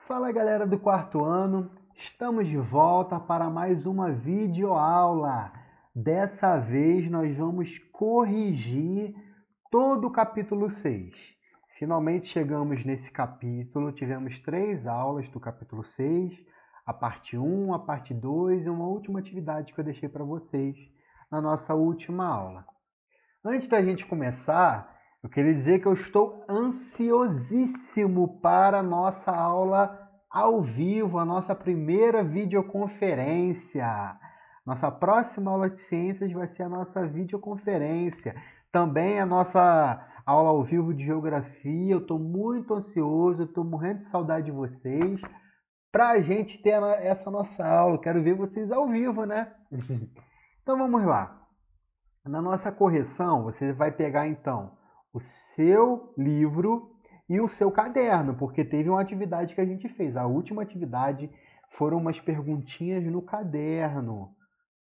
Fala galera do quarto ano, estamos de volta para mais uma videoaula. Dessa vez nós vamos corrigir todo o capítulo 6. Finalmente chegamos nesse capítulo, tivemos 3 aulas do capítulo 6, a parte 1, a parte 2 e uma última atividade que eu deixei para vocês na nossa última aula. Antes da gente começar, eu queria dizer que eu estou ansiosíssimo para a nossa aula ao vivo, a nossa primeira videoconferência. Nossa próxima aula de ciências vai ser a nossa videoconferência. Também a nossa aula ao vivo de geografia. Eu estou muito ansioso, estou morrendo de saudade de vocês para a gente ter essa nossa aula. Quero ver vocês ao vivo, né? Então vamos lá. Na nossa correção, você vai pegar então o seu livro e o seu caderno, porque teve uma atividade que a gente fez. A última atividade foram umas perguntinhas no caderno,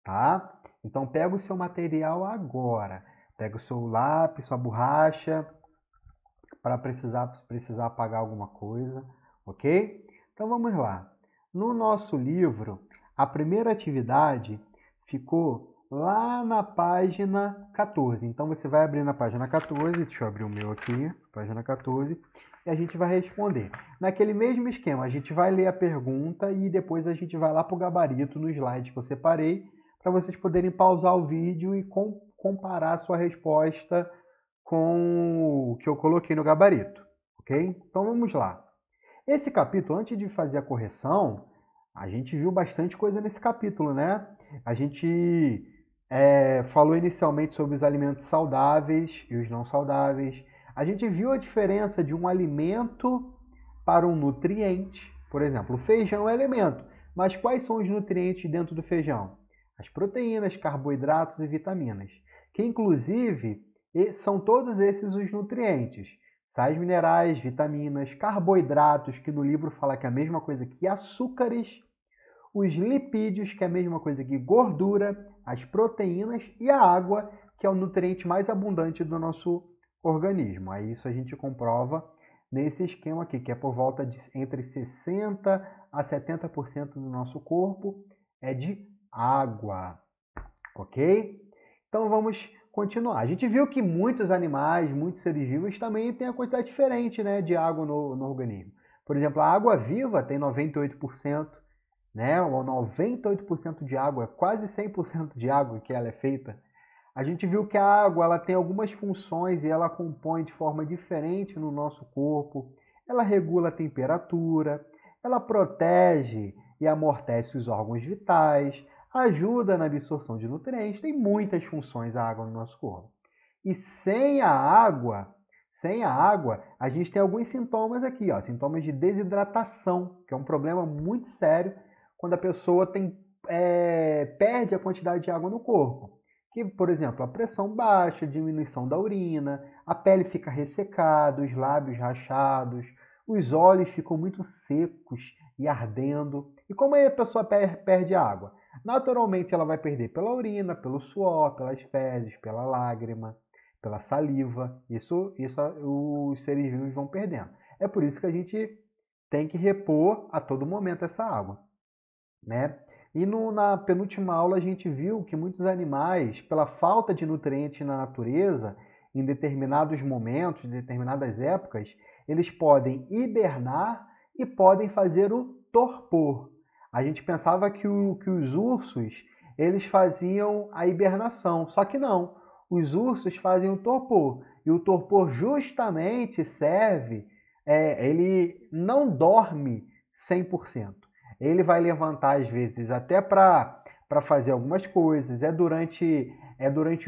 tá? Então pega o seu material agora. Pega o seu lápis, sua borracha, para precisar apagar alguma coisa, ok? Então vamos lá. No nosso livro, a primeira atividade ficou lá na página 14. Então você vai abrir na página 14, deixa eu abrir o meu aqui, página 14, e a gente vai responder. Naquele mesmo esquema, a gente vai ler a pergunta e depois a gente vai lá para o gabarito no slide que eu separei, para vocês poderem pausar o vídeo e comparar a sua resposta com o que eu coloquei no gabarito, ok? Então vamos lá. Esse capítulo, antes de fazer a correção, a gente viu bastante coisa nesse capítulo, né? A gente falou inicialmente sobre os alimentos saudáveis e os não saudáveis. A gente viu a diferença de um alimento para um nutriente. Por exemplo, o feijão é alimento, mas quais são os nutrientes dentro do feijão? As proteínas, carboidratos e vitaminas, que inclusive são todos esses os nutrientes. Sais minerais, vitaminas, carboidratos, que no livro fala que é a mesma coisa que açúcares, os lipídios, que é a mesma coisa que gordura, as proteínas e a água, que é o nutriente mais abundante do nosso organismo. Aí isso a gente comprova nesse esquema aqui, que é por volta de entre 60% a 70% do nosso corpo é de água, ok? Então vamos continuar. A gente viu que muitos animais, muitos seres vivos também têm a quantidade diferente, né, de água no organismo. Por exemplo, a água viva tem 98%, né, ou 98% de água, quase 100% de água que ela é feita. A gente viu que a água ela tem algumas funções e ela compõe de forma diferente no nosso corpo. Ela regula a temperatura, ela protege e amortece os órgãos vitais, ajuda na absorção de nutrientes, tem muitas funções a água no nosso corpo. E sem a água, a gente tem alguns sintomas aqui, ó, sintomas de desidratação, que é um problema muito sério quando a pessoa perde a quantidade de água no corpo. Que, por exemplo, a pressão baixa, diminuição da urina, a pele fica ressecada, os lábios rachados, os olhos ficam muito secos e ardendo. E como aí a pessoa perde água? Naturalmente ela vai perder pela urina, pelo suor, pelas fezes, pela lágrima, pela saliva. Isso os seres vivos vão perdendo. É por isso que a gente tem que repor a todo momento essa água, né? E na penúltima aula a gente viu que muitos animais, pela falta de nutrientes na natureza, em determinados momentos, em determinadas épocas, eles podem hibernar e podem fazer o torpor. A gente pensava que os ursos eles faziam a hibernação, só que não. Os ursos fazem o torpor. E o torpor justamente serve, ele não dorme 100%. Ele vai levantar às vezes até para fazer algumas coisas. É durante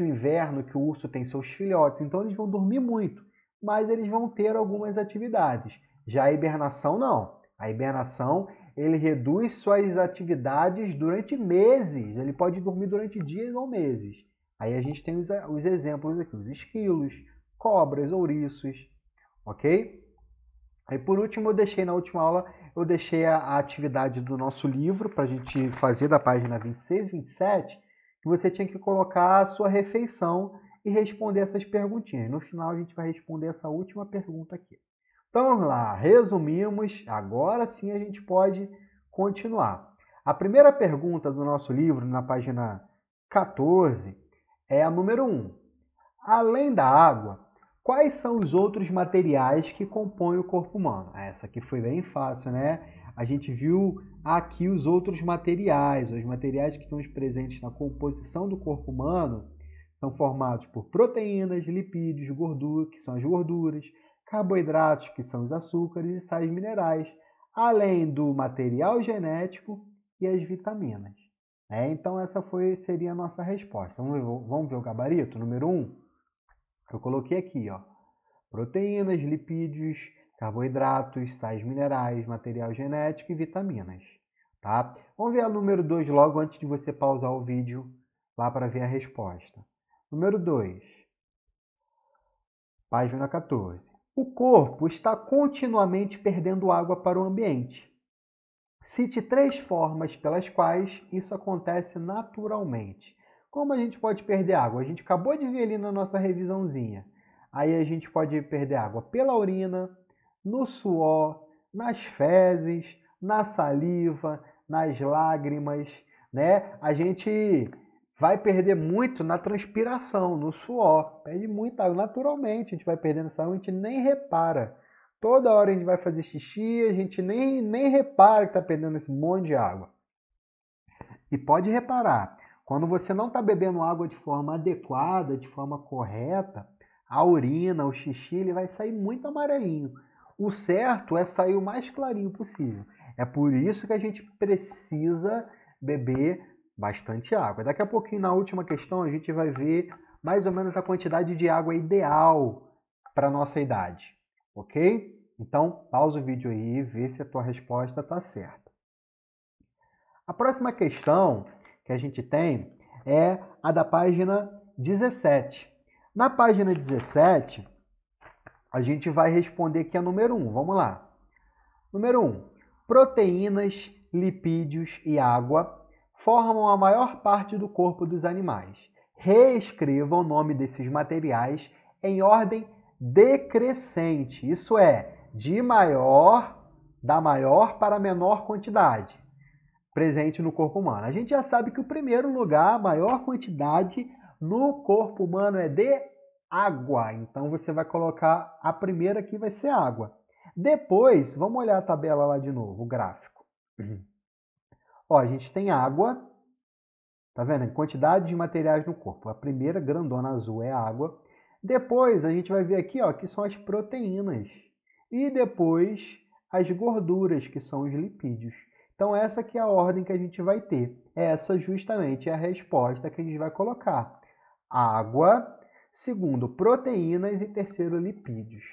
o inverno que o urso tem seus filhotes, então eles vão dormir muito, mas eles vão ter algumas atividades. Já a hibernação não. A hibernação ele reduz suas atividades durante meses. Ele pode dormir durante dias ou meses. Aí a gente tem os exemplos aqui, os esquilos, cobras, ouriços, ok? Aí por último, na última aula, eu deixei a atividade do nosso livro para a gente fazer da página 26, 27, que você tinha que colocar a sua refeição e responder essas perguntinhas. No final a gente vai responder essa última pergunta aqui. Então, vamos lá, resumimos, agora sim a gente pode continuar. A primeira pergunta do nosso livro, na página 14, é a número 1. Além da água, quais são os outros materiais que compõem o corpo humano? Essa aqui foi bem fácil, né? A gente viu aqui os outros materiais. Os materiais que estão presentes na composição do corpo humano são formados por proteínas, lipídios, gordura, que são as gorduras, carboidratos, que são os açúcares, e sais minerais, além do material genético e as vitaminas. Então, essa seria a nossa resposta. Vamos ver o gabarito? Número 1. Eu coloquei aqui, ó, proteínas, lipídios, carboidratos, sais minerais, material genético e vitaminas. Tá? Vamos ver a número 2 logo antes de você pausar o vídeo lá para ver a resposta. Número 2, página 14. O corpo está continuamente perdendo água para o ambiente. Cite 3 formas pelas quais isso acontece naturalmente. Como a gente pode perder água? A gente acabou de ver ali na nossa revisãozinha. Aí a gente pode perder água pela urina, no suor, nas fezes, na saliva, nas lágrimas, né? A gente vai perder muito na transpiração, no suor. Perde muita água. Naturalmente, a gente vai perdendo essa água, a gente nem repara. Toda hora a gente vai fazer xixi, a gente nem repara que está perdendo esse monte de água. E pode reparar, quando você não está bebendo água de forma adequada, de forma correta, a urina, o xixi, ele vai sair muito amarelinho. O certo é sair o mais clarinho possível. É por isso que a gente precisa beber bastante água. Daqui a pouquinho, na última questão, a gente vai ver mais ou menos a quantidade de água ideal para a nossa idade. Ok? Então, pausa o vídeo aí e vê se a tua resposta está certa. A próxima questão que a gente tem é a da página 17. Na página 17, a gente vai responder aqui a número 1. Vamos lá. Número 1. Proteínas, lipídios e água formam a maior parte do corpo dos animais. Reescreva o nome desses materiais em ordem decrescente. Isso é, da maior para a menor quantidade presente no corpo humano. A gente já sabe que o primeiro lugar, a maior quantidade no corpo humano é de água. Então você vai colocar a primeira aqui, vai ser água. Depois, vamos olhar a tabela lá de novo, o gráfico. Ó, a gente tem água, tá vendo? Quantidade de materiais no corpo. A primeira, grandona azul, é água. Depois a gente vai ver aqui, ó, que são as proteínas. E depois as gorduras, que são os lipídios. Então essa aqui é a ordem que a gente vai ter. Essa justamente é a resposta que a gente vai colocar. Água, segundo, proteínas e terceiro, lipídios.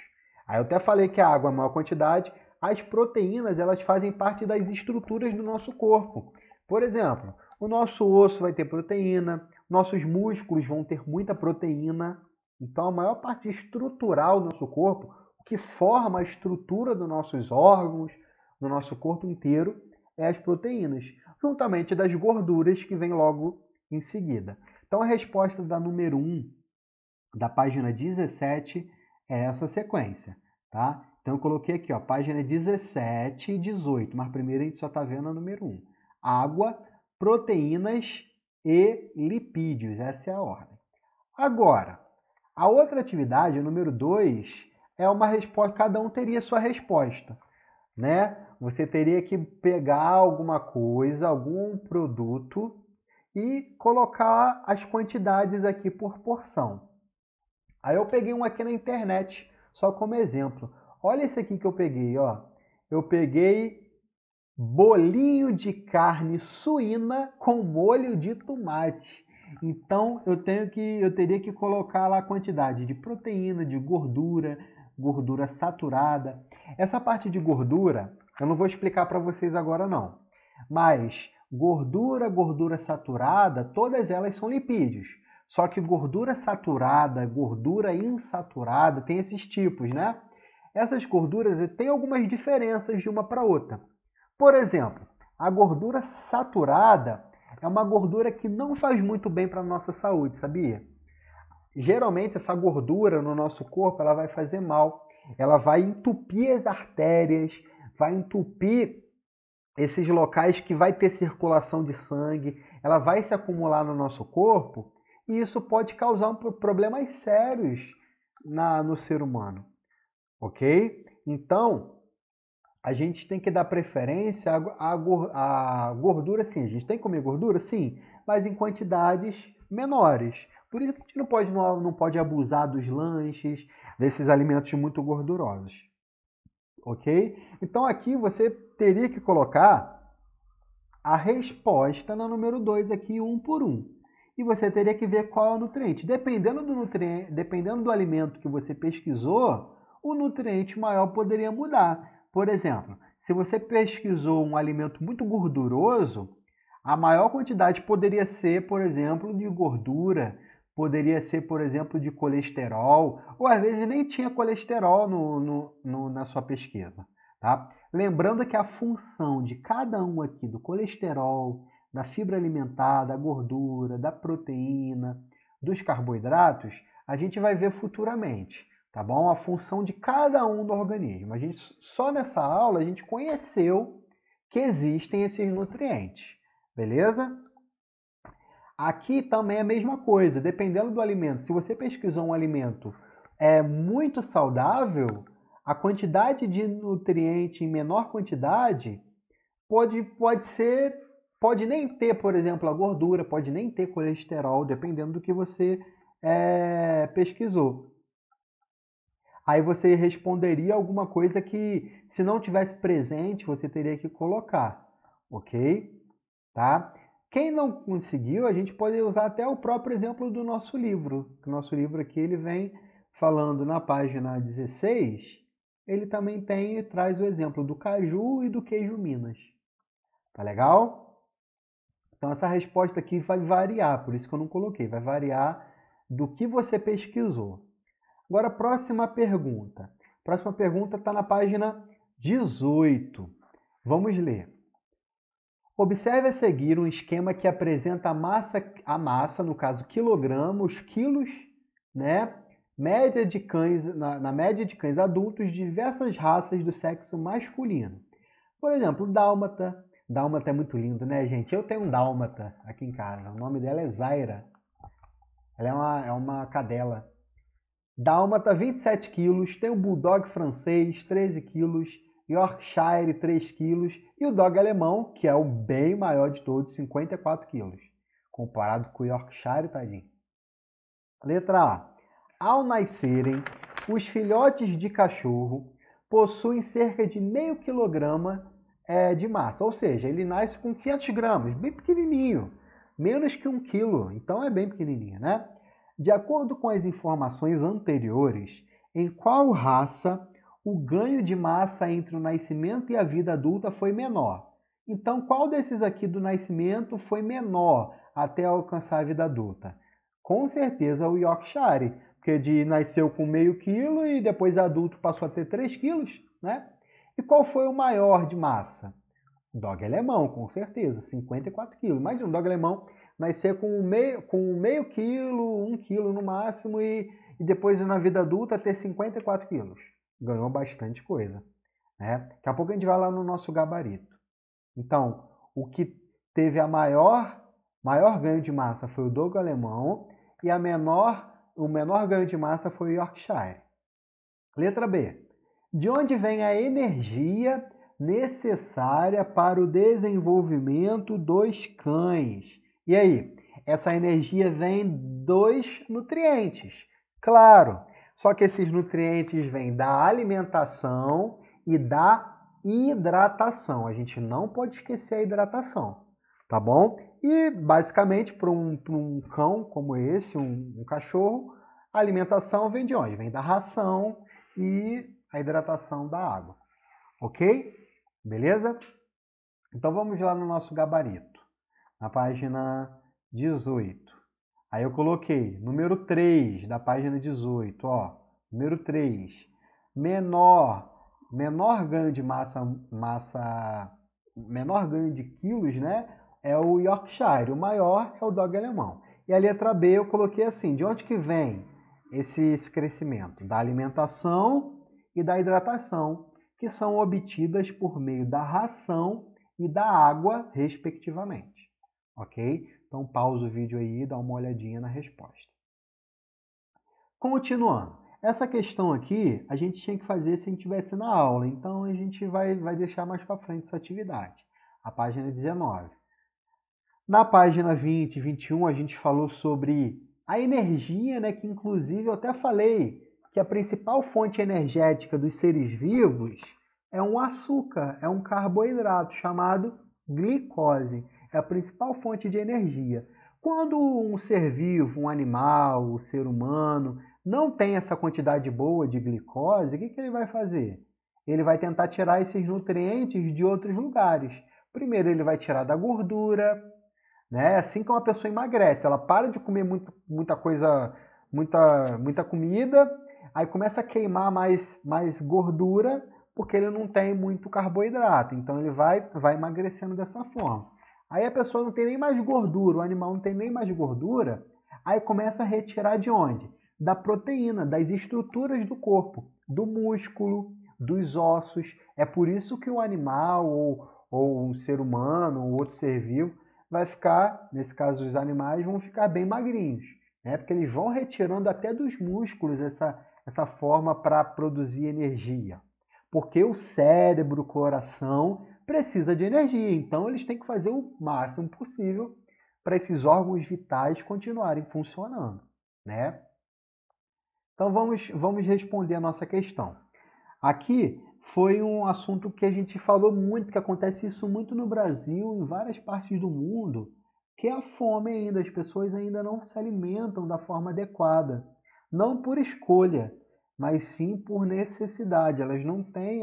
Aí eu até falei que a água é a maior quantidade. As proteínas, elas fazem parte das estruturas do nosso corpo. Por exemplo, o nosso osso vai ter proteína, nossos músculos vão ter muita proteína. Então, a maior parte estrutural do nosso corpo, o que forma a estrutura dos nossos órgãos, do nosso corpo inteiro, é as proteínas, juntamente das gorduras que vem logo em seguida. Então, a resposta da número 1, da página 17, é essa sequência, tá? Então, eu coloquei aqui, ó, página 17 e 18, mas primeiro a gente só está vendo a número 1. Água, proteínas e lipídios, essa é a ordem. Agora, a outra atividade, o número 2, é uma resposta, cada um teria sua resposta, né? Você teria que pegar alguma coisa, algum produto e colocar as quantidades aqui por porção. Aí eu peguei um aqui na internet, só como exemplo. Olha esse aqui que eu peguei, ó. Eu peguei bolinho de carne suína com molho de tomate. Então eu teria que colocar lá a quantidade de proteína, de gordura, gordura saturada. Essa parte de gordura eu não vou explicar para vocês agora não. Mas gordura saturada, todas elas são lipídios. Só que gordura saturada, gordura insaturada, tem esses tipos, né? Essas gorduras têm algumas diferenças de uma para outra. Por exemplo, a gordura saturada é uma gordura que não faz muito bem para a nossa saúde, sabia? Geralmente essa gordura no nosso corpo ela vai fazer mal. ela vai entupir as artérias, vai entupir esses locais que vai ter circulação de sangue, ela vai se acumular no nosso corpo e isso pode causar problemas sérios no ser humano, ok? Então, a gente tem que dar preferência à gordura, sim. A gente tem que comer gordura, sim, mas em quantidades menores. Por isso que a gente não pode abusar dos lanches, desses alimentos muito gordurosos. Ok? Então aqui você teria que colocar a resposta na número 2 aqui, um por um. E você teria que ver qual é o nutriente. Dependendo do alimento que você pesquisou, o nutriente maior poderia mudar. Por exemplo, se você pesquisou um alimento muito gorduroso, a maior quantidade poderia ser, por exemplo, de gordura, poderia ser, por exemplo, de colesterol, ou às vezes nem tinha colesterol na sua pesquisa. Tá? Lembrando que a função de cada um aqui, do colesterol, da fibra alimentar, da gordura, da proteína, dos carboidratos, a gente vai ver futuramente, tá bom? A função de cada um do organismo. Só nessa aula a gente conheceu que existem esses nutrientes, beleza? Aqui também é a mesma coisa, dependendo do alimento. Se você pesquisou um alimento muito saudável, a quantidade de nutriente em menor quantidade pode nem ter, por exemplo, a gordura, pode nem ter colesterol, dependendo do que você pesquisou. Aí você responderia alguma coisa que, se não tivesse presente, você teria que colocar, ok? Tá? Quem não conseguiu, a gente pode usar até o próprio exemplo do nosso livro. O nosso livro aqui ele vem falando na página 16, ele também traz o exemplo do caju e do queijo Minas. Tá legal? Então essa resposta aqui vai variar, por isso que eu não coloquei, vai variar do que você pesquisou. Agora, próxima pergunta. A próxima pergunta está na página 18. Vamos ler. Observe a seguir um esquema que apresenta a massa, no caso quilograma, os quilos, né? Média de cães, na média de cães adultos de diversas raças do sexo masculino. Por exemplo, dálmata. Dálmata é muito lindo, né, gente? Eu tenho um dálmata aqui em casa. O nome dela é Zaira. Ela é uma cadela. Dálmata, 27 quilos. Tem o Bulldog francês, 13 quilos. Yorkshire, 3 quilos. E o Dog alemão, que é o bem maior de todos, 54 quilos. Comparado com o Yorkshire, tadinho. Letra A. Ao nascerem, os filhotes de cachorro possuem cerca de meio quilograma de massa. Ou seja, ele nasce com 500 gramas, bem pequenininho. Menos que 1 quilo, então é bem pequenininho, né? De acordo com as informações anteriores, em qual raça o ganho de massa entre o nascimento e a vida adulta foi menor? Então, qual desses aqui do nascimento foi menor até alcançar a vida adulta? Com certeza o Yorkshire, porque nasceu com meio quilo e depois adulto passou a ter 3 quilos, né? E qual foi o maior de massa? O Dog alemão, com certeza, 54 quilos. Imagina, o Dog alemão nascer com meio quilo, 1 quilo no máximo e depois na vida adulta ter 54 quilos. Ganhou bastante coisa, né? Daqui a pouco a gente vai lá no nosso gabarito. Então, o que teve o maior ganho de massa foi o Dogo alemão e o menor ganho de massa foi o Yorkshire. Letra B. De onde vem a energia necessária para o desenvolvimento dos cães? E aí? Essa energia vem dos nutrientes. Claro, só que esses nutrientes vêm da alimentação e da hidratação. A gente não pode esquecer a hidratação, tá bom? E basicamente para um cão como esse, um cachorro, a alimentação vem de onde? Vem da ração e a hidratação da água, ok? Beleza? Então vamos lá no nosso gabarito, na página 18. Aí eu coloquei número 3 da página 18, ó, número 3. Menor ganho de menor ganho de quilos, né? É o Yorkshire, o maior é o Dog alemão. E a letra B eu coloquei assim, de onde que vem esse crescimento? Da alimentação e da hidratação, que são obtidas por meio da ração e da água, respectivamente. Ok? Então, pausa o vídeo aí e dá uma olhadinha na resposta. Continuando. Essa questão aqui, a gente tinha que fazer se a gente estivesse na aula, então a gente vai deixar mais para frente essa atividade. A página 19. Na página 20 e 21, a gente falou sobre a energia, né, que inclusive eu até falei que a principal fonte energética dos seres vivos é um açúcar, é um carboidrato chamado glicose. É a principal fonte de energia. Quando um ser vivo, um animal, o ser humano, não tem essa quantidade boa de glicose, o que ele vai fazer? Ele vai tentar tirar esses nutrientes de outros lugares. Primeiro ele vai tirar da gordura, né? Assim que uma pessoa emagrece, ela para de comer muita coisa, muita comida, aí começa a queimar mais gordura, porque ele não tem muito carboidrato. Então ele vai emagrecendo dessa forma. Aí a pessoa não tem nem mais gordura, o animal não tem nem mais gordura, aí começa a retirar de onde? Da proteína, das estruturas do corpo, do músculo, dos ossos. É por isso que o animal ou um ser humano ou outro ser vivo vai ficar, nesse caso os animais, vão ficar bem magrinhos, né? Porque eles vão retirando até dos músculos essa forma para produzir energia. Porque o cérebro, o coração, precisa de energia, então eles têm que fazer o máximo possível para esses órgãos vitais continuarem funcionando, né? Então vamos responder a nossa questão. Aqui foi um assunto que a gente falou muito, que acontece isso muito no Brasil, em várias partes do mundo, que é a fome ainda. As pessoas ainda não se alimentam da forma adequada. Não por escolha, mas sim por necessidade. Elas não têm,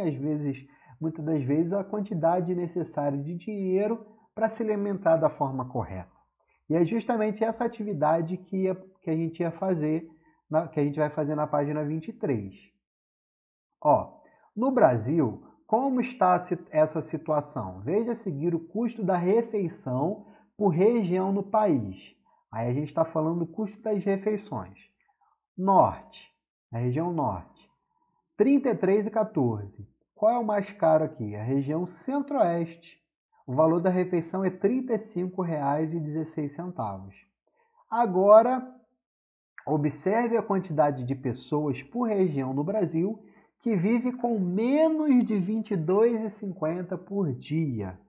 muitas das vezes, a quantidade necessária de dinheiro para se alimentar da forma correta. E é justamente essa atividade que a gente ia fazer, que a gente vai fazer na página 23. Ó, no Brasil, como está essa situação? Veja a seguir o custo da refeição por região no país. Aí a gente está falando do custo das refeições. Norte, a região norte, R$ 33,14. Qual é o mais caro aqui? A região centro-oeste. O valor da refeição é R$ 35,16. Agora, observe a quantidade de pessoas por região no Brasil que vive com menos de R$ 22,50 por dia.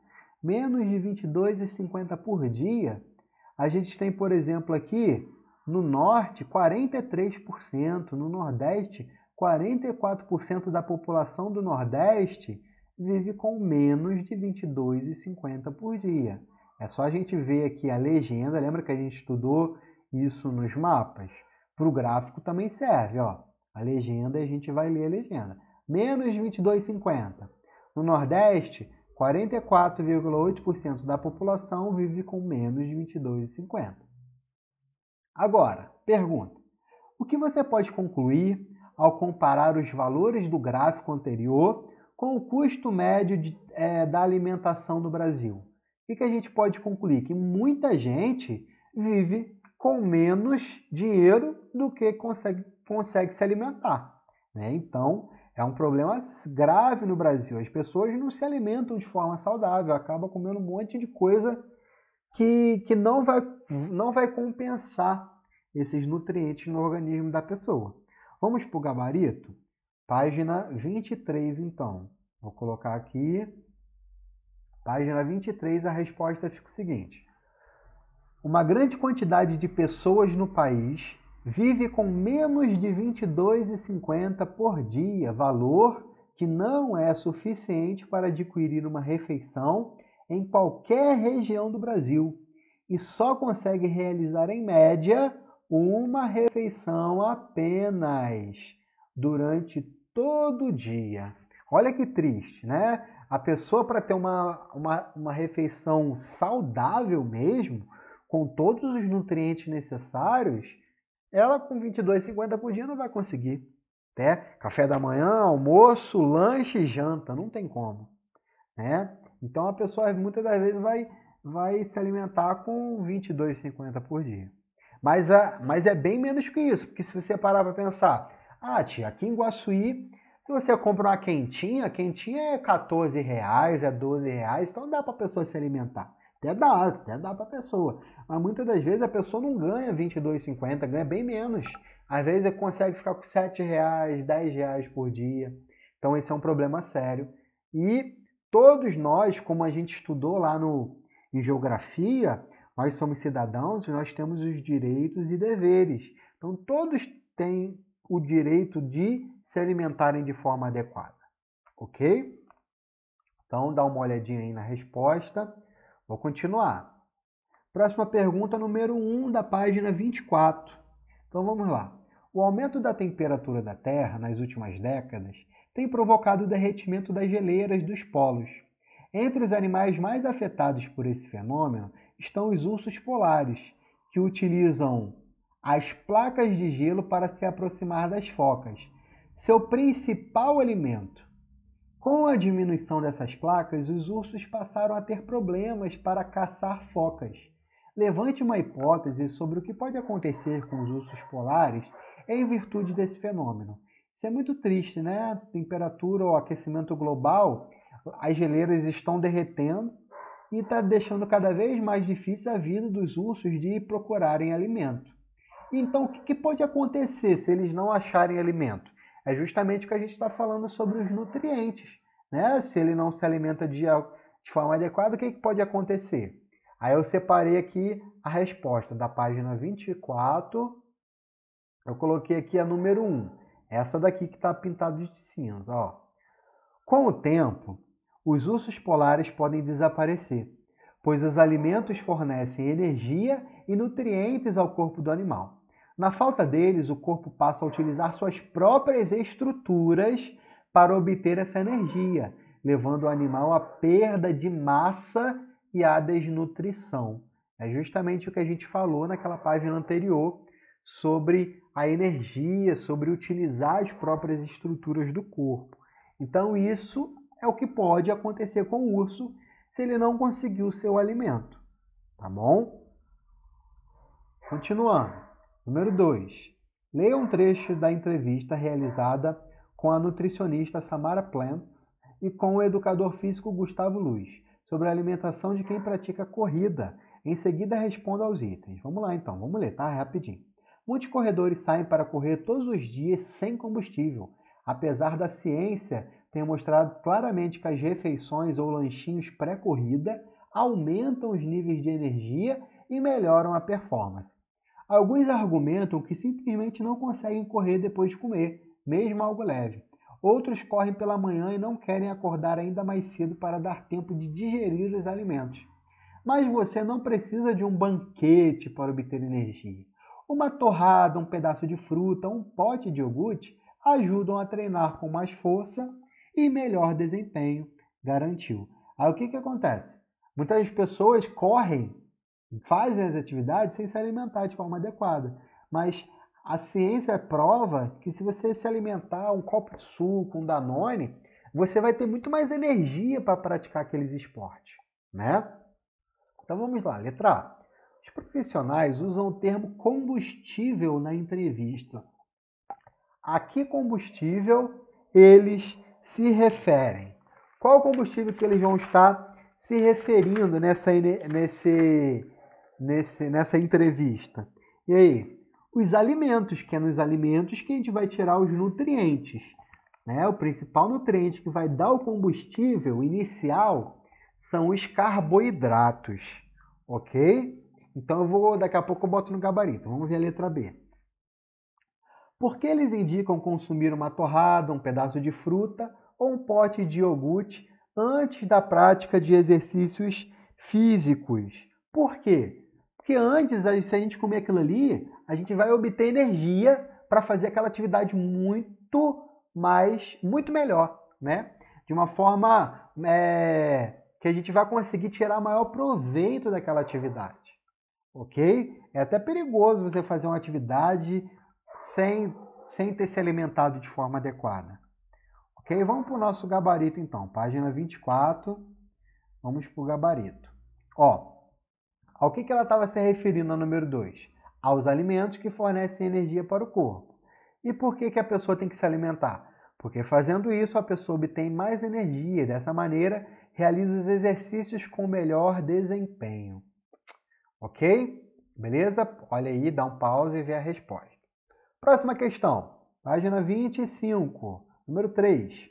Menos de R$ 22,50 por dia. A gente tem, por exemplo, aqui no norte, 43%, no nordeste, 44% da população do nordeste vive com menos de R$ 22,50 por dia. É só a gente ver aqui a legenda, lembra que a gente estudou isso nos mapas? Para o gráfico também serve, ó. A legenda, a gente vai ler a legenda. Menos de 22,50. No Nordeste, 44,8% da população vive com menos de 22,50. Agora, pergunta. O que você pode concluir ao comparar os valores do gráfico anterior com o custo médio da alimentação no Brasil? O que a gente pode concluir? Que muita gente vive com menos dinheiro do que consegue se alimentar, né? Então, é um problema grave no Brasil. As pessoas não se alimentam de forma saudável, acabam comendo um monte de coisa que não vai compensar esses nutrientes no organismo da pessoa. Vamos para o gabarito? Página 23, então. Vou colocar aqui. Página 23, a resposta fica o seguinte. Uma grande quantidade de pessoas no país vive com menos de R$ 22,50 por dia, valor que não é suficiente para adquirir uma refeição em qualquer região do Brasil e só consegue realizar, em média, uma refeição apenas durante todo o dia. Olha que triste, né? A pessoa, para ter uma refeição saudável mesmo, com todos os nutrientes necessários, ela com R$ 22,50 por dia não vai conseguir. Né? Café da manhã, almoço, lanche e janta, não tem como. Né? Então a pessoa muitas das vezes vai se alimentar com R$ 22,50 por dia. Mas é bem menos que isso, porque se você parar para pensar, tia, aqui em Guaçuí Se você compra uma quentinha, a quentinha é R$ 14, é R$ 12, então dá para a pessoa se alimentar. Até dá para a pessoa. Mas muitas das vezes a pessoa não ganha R$ 22,50, ganha bem menos. Às vezes ele consegue ficar com R$ 7, R$ 10 por dia. Então esse é um problema sério. E todos nós, como a gente estudou lá em geografia, nós somos cidadãos e nós temos os direitos e deveres. Então todos têm o direito de se alimentarem de forma adequada, ok? Então dá uma olhadinha aí na resposta. Vou continuar. Próxima pergunta, número 1 da página 24. Então vamos lá. O aumento da temperatura da Terra nas últimas décadas tem provocado o derretimento das geleiras dos polos. Entre os animais mais afetados por esse fenômeno estão os ursos polares, que utilizam as placas de gelo para se aproximar das focas, seu principal alimento. Com a diminuição dessas placas, os ursos passaram a ter problemas para caçar focas. Levante uma hipótese sobre o que pode acontecer com os ursos polares em virtude desse fenômeno. Isso é muito triste, né? Temperatura ou aquecimento global, as geleiras estão derretendo e está deixando cada vez mais difícil a vida dos ursos de procurarem alimento. Então, o que pode acontecer se eles não acharem alimento? É justamente o que a gente está falando sobre os nutrientes, né? Se ele não se alimenta de forma adequada, o que pode acontecer? Aí eu separei aqui a resposta da página 24. Eu coloquei aqui a número 1. Essa daqui que está pintada de cinza. Ó. Com o tempo, os ursos polares podem desaparecer, pois os alimentos fornecem energia e nutrientes ao corpo do animal. Na falta deles, o corpo passa a utilizar suas próprias estruturas para obter essa energia, levando o animal à perda de massa e à desnutrição. É justamente o que a gente falou naquela página anterior sobre a energia, sobre utilizar as próprias estruturas do corpo. Então isso é o que pode acontecer com o urso se ele não conseguir o seu alimento. Tá bom? Continuando. Número 2. Leia um trecho da entrevista realizada com a nutricionista Samara Plants e com o educador físico Gustavo Luz sobre a alimentação de quem pratica corrida. Em seguida, responda aos itens. Vamos lá então, vamos ler, tá? Rapidinho. Muitos corredores saem para correr todos os dias sem combustível. Apesar da ciência ter mostrado claramente que as refeições ou lanchinhos pré-corrida aumentam os níveis de energia e melhoram a performance. Alguns argumentam que simplesmente não conseguem correr depois de comer, mesmo algo leve. Outros correm pela manhã e não querem acordar ainda mais cedo para dar tempo de digerir os alimentos. Mas você não precisa de um banquete para obter energia. Uma torrada, um pedaço de fruta, um pote de iogurte ajudam a treinar com mais força e melhor desempenho, garantiu. Aí o que acontece? Muitas pessoas correm, fazem as atividades sem se alimentar de forma adequada, mas a ciência prova que se você se alimentar um copo de suco, um Danone, você vai ter muito mais energia para praticar aqueles esportes, né? Então vamos lá, letra A. Os profissionais usam o termo combustível na entrevista. A que combustível eles se referem? Qual combustível que eles vão estar se referindo nessa entrevista? E aí? Os alimentos, que é nos alimentos que a gente vai tirar os nutrientes. Né? O principal nutriente que vai dar o combustível inicial são os carboidratos. Ok? Então daqui a pouco eu boto no gabarito. Vamos ver a letra B. Por que eles indicam consumir uma torrada, um pedaço de fruta ou um pote de iogurte antes da prática de exercícios físicos? Por quê? Porque antes, se a gente comer aquilo ali, a gente vai obter energia para fazer aquela atividade muito melhor, né? De uma forma que a gente vai conseguir tirar maior proveito daquela atividade, ok? É até perigoso você fazer uma atividade sem ter se alimentado de forma adequada. Ok? Vamos para o nosso gabarito então. Página 24. Vamos para o gabarito. Ao que ela estava se referindo no número 2? Aos alimentos que fornecem energia para o corpo. E por que a pessoa tem que se alimentar? porque fazendo isso a pessoa obtém mais energia e dessa maneira realiza os exercícios com melhor desempenho. Ok? Beleza? Olha aí, dá um pause e vê a resposta. Próxima questão, página 25, número 3.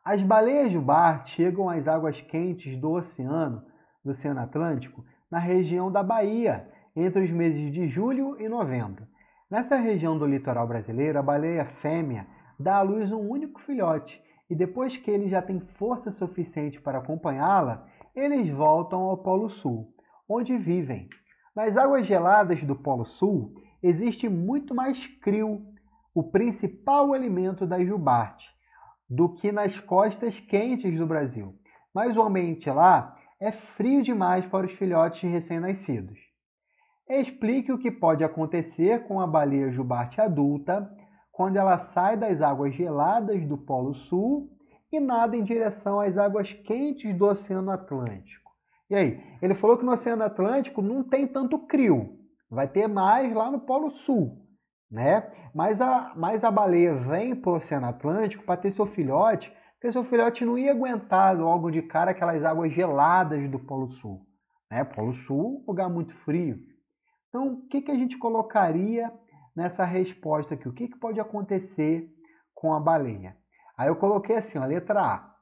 As baleias jubarte chegam às águas quentes do Oceano Atlântico, na região da Bahia, entre os meses de julho e novembro. Nessa região do litoral brasileiro, a baleia fêmea dá à luz um único filhote e depois que ele já tem força suficiente para acompanhá-la, eles voltam ao Polo Sul, onde vivem. Nas águas geladas do Polo Sul, existe muito mais crio, o principal alimento das jubartes, do que nas costas quentes do Brasil. Mas o ambiente lá é frio demais para os filhotes recém-nascidos. Explique o que pode acontecer com a baleia jubarte adulta quando ela sai das águas geladas do Polo Sul e nada em direção às águas quentes do Oceano Atlântico. E aí, ele falou que no Oceano Atlântico não tem tanto crio, vai ter mais lá no Polo Sul, né? Mas a baleia vem para o Oceano Atlântico para ter seu filhote, porque seu filhote não ia aguentar logo de cara aquelas águas geladas do Polo Sul, né? Polo Sul, lugar muito frio. Então, o que a gente colocaria nessa resposta aqui? O que pode acontecer com a baleia? Aí eu coloquei assim, a letra A.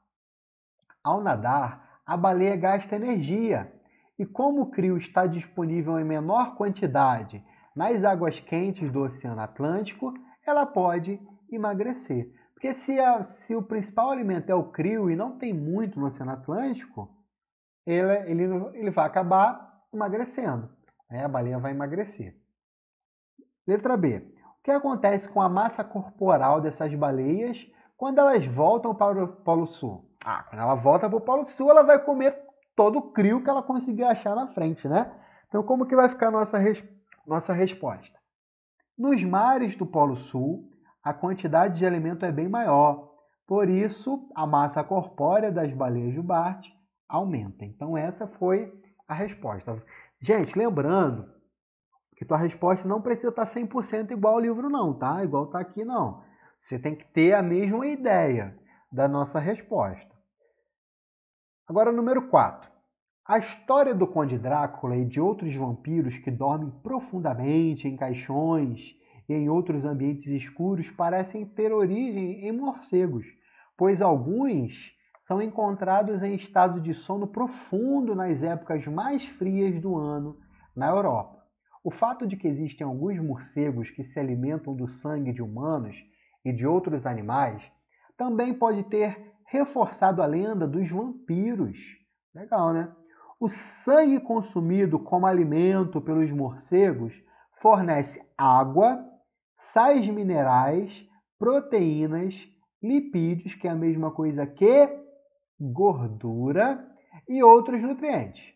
Ao nadar, a baleia gasta energia. E como o crio está disponível em menor quantidade nas águas quentes do Oceano Atlântico, ela pode emagrecer. Porque se o principal alimento é o crio e não tem muito no Oceano Atlântico, ele vai acabar emagrecendo. A baleia vai emagrecer. Letra B. O que acontece com a massa corporal dessas baleias quando elas voltam para o Polo Sul? Quando ela volta para o Polo Sul, ela vai comer todo o crio que ela conseguir achar na frente, né? Então, como que vai ficar a nossa resposta? Nos mares do Polo Sul, a quantidade de alimento é bem maior. Por isso, a massa corpórea das baleias jubarte aumenta. Então, essa foi a resposta. Gente, lembrando que tua resposta não precisa estar 100% igual ao livro não, tá? Igual tá aqui não. Você tem que ter a mesma ideia da nossa resposta. Agora, número 4. A história do Conde Drácula e de outros vampiros que dormem profundamente em caixões e em outros ambientes escuros parecem ter origem em morcegos, pois alguns são encontrados em estado de sono profundo nas épocas mais frias do ano na Europa. O fato de que existem alguns morcegos que se alimentam do sangue de humanos e de outros animais também pode ter reforçado a lenda dos vampiros. Legal, né? O sangue consumido como alimento pelos morcegos fornece água, sais minerais, proteínas, lipídios, que é a mesma coisa que gordura, e outros nutrientes.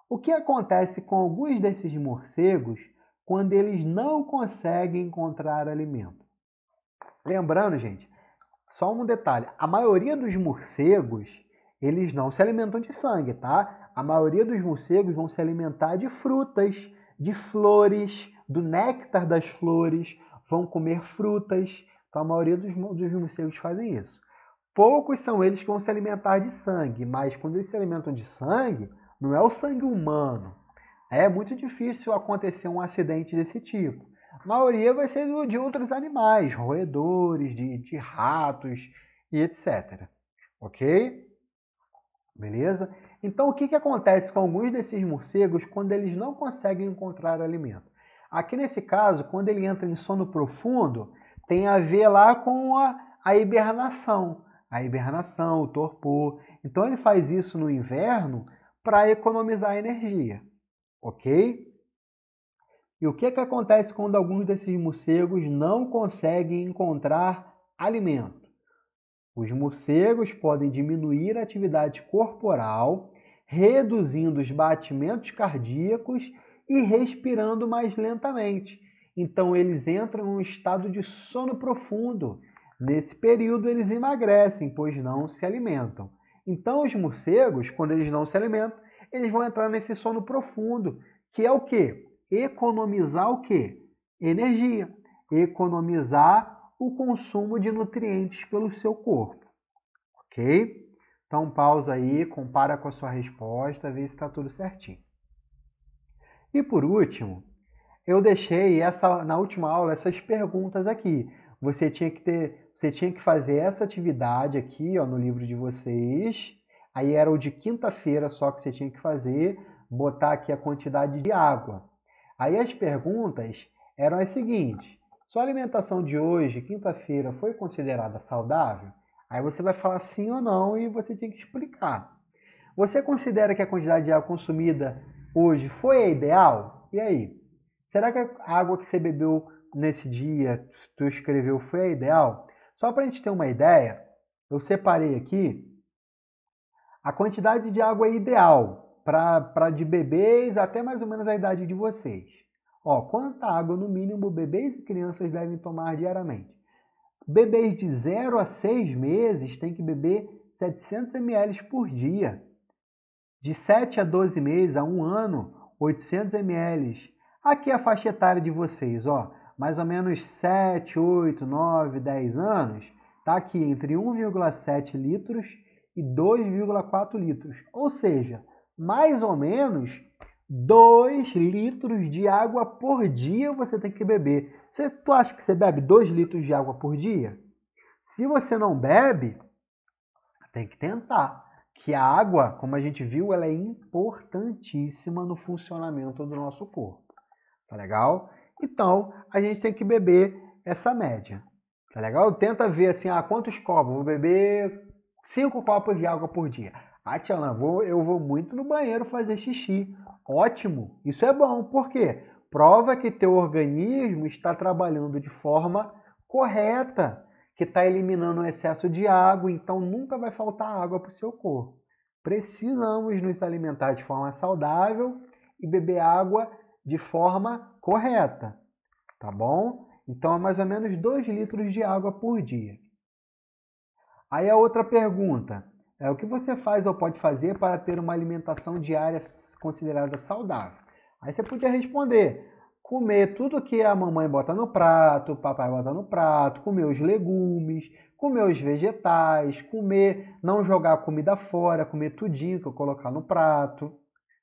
O que acontece com alguns desses morcegos quando eles não conseguem encontrar alimento? Lembrando, gente, só um detalhe, a maioria dos morcegos, eles não se alimentam de sangue, tá? A maioria dos morcegos vão se alimentar de frutas, de flores, do néctar das flores, vão comer frutas. Então a maioria dos morcegos fazem isso. Poucos são eles que vão se alimentar de sangue, mas quando eles se alimentam de sangue, não é o sangue humano. É muito difícil acontecer um acidente desse tipo. A maioria vai ser de outros animais, roedores, de ratos e etc. Ok? Beleza? Então, o que acontece com alguns desses morcegos quando eles não conseguem encontrar alimento? Aqui nesse caso, quando ele entra em sono profundo, tem a ver lá com a hibernação. A hibernação, o torpor. Então, ele faz isso no inverno para economizar energia. Ok? E o que acontece quando alguns desses morcegos não conseguem encontrar alimento? Os morcegos podem diminuir a atividade corporal, reduzindo os batimentos cardíacos e respirando mais lentamente. Então, eles entram em um estado de sono profundo. Nesse período, eles emagrecem, pois não se alimentam. Então, os morcegos, quando eles não se alimentam, eles vão entrar nesse sono profundo, que é o quê? Economizar o quê? Energia. Economizar o consumo de nutrientes pelo seu corpo, ok? Então pausa aí, compara com a sua resposta, vê se está tudo certinho. E por último, eu deixei na última aula essas perguntas aqui. Você tinha que fazer essa atividade aqui, ó, no livro de vocês. Aí era o de quinta-feira só que você tinha que fazer, botar aqui a quantidade de água. Aí as perguntas eram as seguintes: sua alimentação de hoje, quinta-feira, foi considerada saudável? Aí você vai falar sim ou não e você tem que explicar. Você considera que a quantidade de água consumida hoje foi a ideal? E aí? Será que a água que você bebeu nesse dia, tu escreveu, foi a ideal? Só para a gente ter uma ideia, eu separei aqui a quantidade de água ideal para de bebês até mais ou menos a idade de vocês. Ó, quanta água no mínimo bebês e crianças devem tomar diariamente? Bebês de 0 a 6 meses têm que beber 700 ml por dia. De 7 a 12 meses, a 1 ano, 800 ml. Aqui é a faixa etária de vocês, ó, mais ou menos 7, 8, 9, 10 anos, tá aqui entre 1,7 litros e 2,4 litros. Ou seja, mais ou menos 2 litros de água por dia você tem que beber. Tu acha que você bebe 2 litros de água por dia? Se você não bebe, tem que tentar. Que a água, como a gente viu, ela é importantíssima no funcionamento do nosso corpo. Tá legal? Então, a gente tem que beber essa média. Tá legal? Tenta ver assim, quantos copos? Vou beber 5 copos de água por dia. Tchalan, eu vou muito no banheiro fazer xixi. Ótimo, isso é bom. Por quê? Prova que teu organismo está trabalhando de forma correta, que está eliminando o excesso de água, então nunca vai faltar água para o seu corpo. Precisamos nos alimentar de forma saudável e beber água de forma correta, tá bom? Então é mais ou menos 2 litros de água por dia. Aí a outra pergunta é: o que você faz ou pode fazer para ter uma alimentação diária considerada saudável? Aí você podia responder: comer tudo que a mamãe bota no prato, o papai bota no prato, comer os legumes, comer os vegetais, não jogar a comida fora, comer tudinho que eu colocar no prato,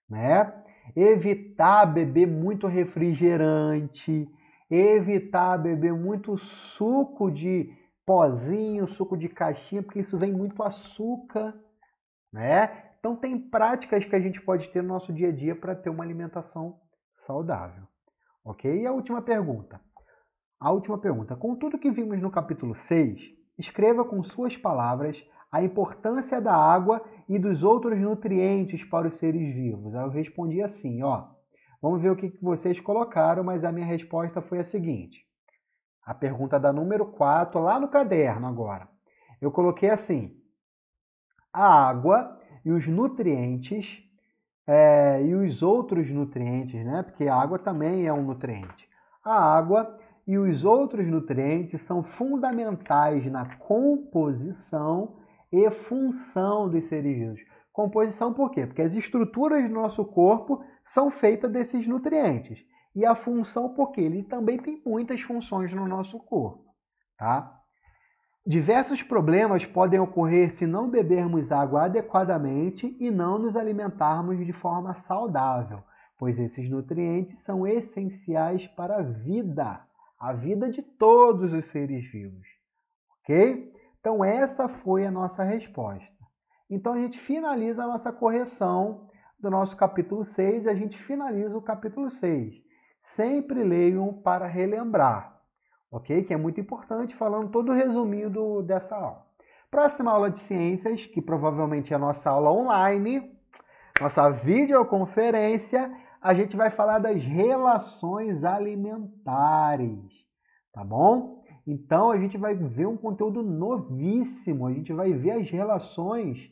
né? Evitar beber muito refrigerante, evitar beber muito suco de pozinho, suco de caixinha, porque isso vem muito açúcar, né? Então tem práticas que a gente pode ter no nosso dia a dia para ter uma alimentação saudável, ok? E a última pergunta. Com tudo que vimos no capítulo 6, escreva com suas palavras a importância da água e dos outros nutrientes para os seres vivos. Aí eu respondi assim, ó. Vamos ver o que vocês colocaram, mas a minha resposta foi a seguinte. A pergunta da número 4, lá no caderno agora. Eu coloquei assim: a água e os nutrientes, e os outros nutrientes, né? Porque a água também é um nutriente. A água e os outros nutrientes são fundamentais na composição e função dos seres vivos. Composição por quê? Porque as estruturas do nosso corpo são feitas desses nutrientes. E a função porque ele também tem muitas funções no nosso corpo, tá? Diversos problemas podem ocorrer se não bebermos água adequadamente e não nos alimentarmos de forma saudável, pois esses nutrientes são essenciais para a vida de todos os seres vivos, ok? Então essa foi a nossa resposta. Então a gente finaliza a nossa correção do nosso capítulo 6 e a gente finaliza o capítulo 6. Sempre leiam para relembrar, ok? Que é muito importante, falando todo o resuminho dessa aula. Próxima aula de ciências, que provavelmente é a nossa aula online, nossa videoconferência, a gente vai falar das relações alimentares, tá bom? Então a gente vai ver um conteúdo novíssimo, a gente vai ver as relações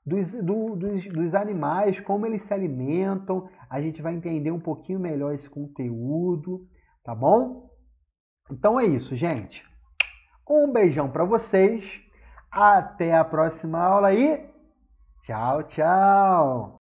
dos animais, como eles se alimentam, a gente vai entender um pouquinho melhor esse conteúdo, tá bom? Então é isso, gente. Um beijão para vocês, até a próxima aula e tchau, tchau!